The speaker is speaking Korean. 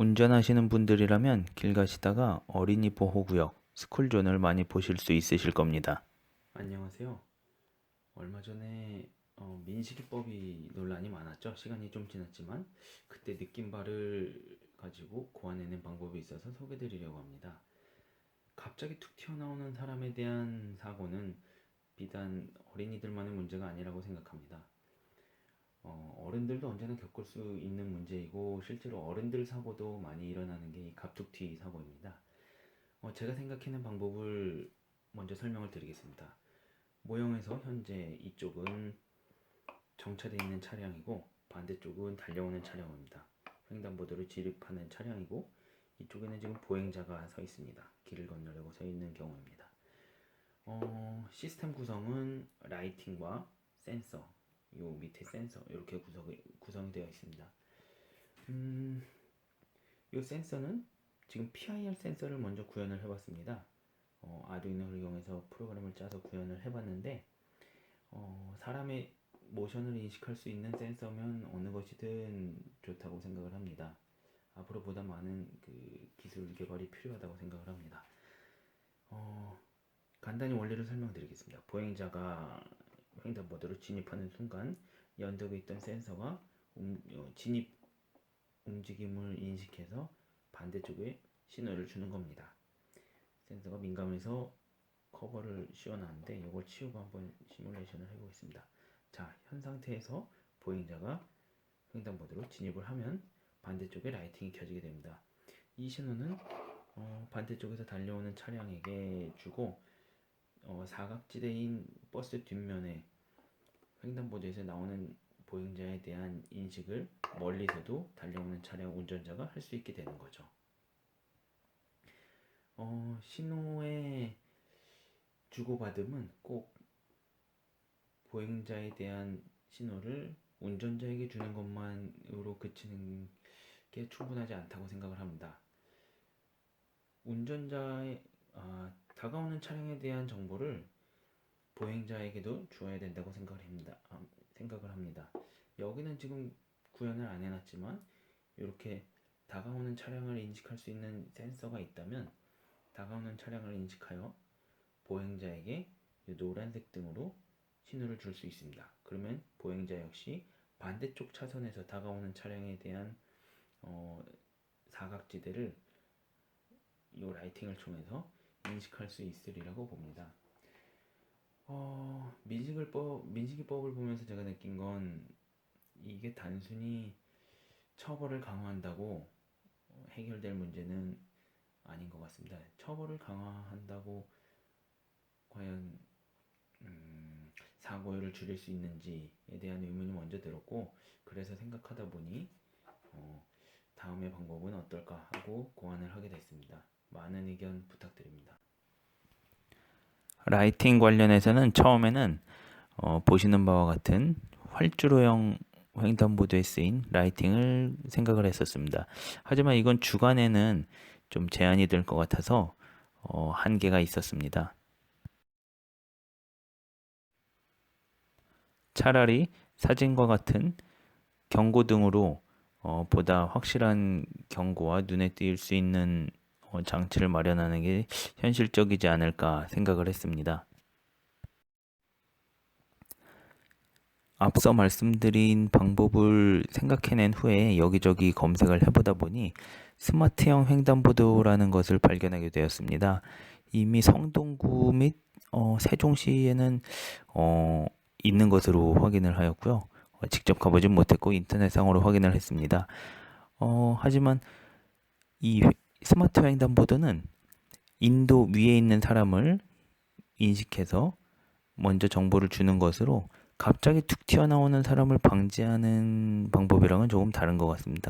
운전하시는 분들이라면 길 가시다가 어린이 보호구역, 스쿨존을 많이 보실 수 있으실 겁니다. 안녕하세요. 얼마 전에 민식이법이 논란이 많았죠. 시간이 좀 지났지만 그때 느낀 바를 가지고 고안해낸 방법이 있어서 소개드리려고 합니다. 갑자기 툭 튀어나오는 사람에 대한 사고는 비단 어린이들만의 문제가 아니라고 생각합니다. 어른들도 언제나 겪을 수 있는 문제이고 실제로 어른들 사고도 많이 일어나는 게 이 갑툭튀 사고입니다. 제가 생각해낸 방법을 먼저 설명을 드리겠습니다. 모형에서 현재 이쪽은 정차되어 있는 차량이고 반대쪽은 달려오는 차량입니다. 횡단보도를 진입하는 차량이고 이쪽에는 지금 보행자가 서 있습니다. 길을 건너려고 서 있는 경우입니다. 시스템 구성은 라이팅과 센서, 요 밑에 센서 이렇게 구성이 되어 있습니다. 이 센서는 지금 PIR 센서를 먼저 구현을 해봤습니다. 아두이노를 이용해서 프로그램을 짜서 구현을 해봤는데 사람의 모션을 인식할 수 있는 센서면 어느 것이든 좋다고 생각을 합니다. 앞으로 보다 많은 기술 개발이 필요하다고 생각을 합니다. 간단히 원리를 설명드리겠습니다. 보행자가 횡단보도로 진입하는 순간 연덕에 있던 센서가 진입 움직임을 인식해서 반대쪽에 신호를 주는 겁니다. 센서가 민감해서 커버를 씌워놨는데 이걸 치우고 한번 시뮬레이션을 해보겠습니다. 자, 현 상태에서 보행자가 횡단보도로 진입을 하면 반대쪽에 라이팅이 켜지게 됩니다. 이 신호는 반대쪽에서 달려오는 차량에게 주고 사각지대인 버스 뒷면에 횡단보도에서 나오는 보행자에 대한 인식을 멀리서도 달려오는 차량 운전자가 할 수 있게 되는 거죠. 신호의 주고받음은 꼭 보행자에 대한 신호를 운전자에게 주는 것만으로 그치는 게 충분하지 않다고 생각을 합니다. 운전자의 다가오는 차량에 대한 정보를 보행자에게도 주어야 된다고 생각을 합니다. 여기는 지금 구현을 안 해놨지만 이렇게 다가오는 차량을 인식할 수 있는 센서가 있다면 다가오는 차량을 인식하여 보행자에게 노란색 등으로 신호를 줄 수 있습니다. 그러면 보행자 역시 반대쪽 차선에서 다가오는 차량에 대한 사각지대를 이 라이팅을 통해서 인식할 수 있으리라고 봅니다. 민식이법을 보면서 제가 느낀 건 이게 단순히 처벌을 강화한다고 해결될 문제는 아닌 것 같습니다. 처벌을 강화한다고 과연 사고율을 줄일 수 있는지에 대한 의문이 먼저 들었고 그래서 생각하다 보니 다음의 방법은 어떨까 하고 고안을 하게 됐습니다. 많은 의견 부탁드립니다. 라이팅 관련해서는 처음에는 보시는 바와 같은 활주로형 횡단보도에 쓰인 라이팅을 생각을 했었습니다. 하지만 이건 주간에는 좀 제한이 될 것 같아서 한계가 있었습니다. 차라리 사진과 같은 경고등으로 보다 확실한 경고와 눈에 띌 수 있는 장치를 마련하는 게 현실적이지 않을까 생각을 했습니다. 앞서 말씀드린 방법을 생각해낸 후에 여기저기 검색을 해보다 보니 스마트형 횡단보도라는 것을 발견하게 되었습니다. 이미 성동구 및 세종시에는 있는 것으로 확인을 하였고요. 직접 가보진 못했고 인터넷상으로 확인을 했습니다. 하지만 이 스마트 횡단보도는 인도 위에 있는 사람을 인식해서 먼저 정보를 주는 것으로 갑자기 툭 튀어나오는 사람을 방지하는 방법이랑은 조금 다른 것 같습니다.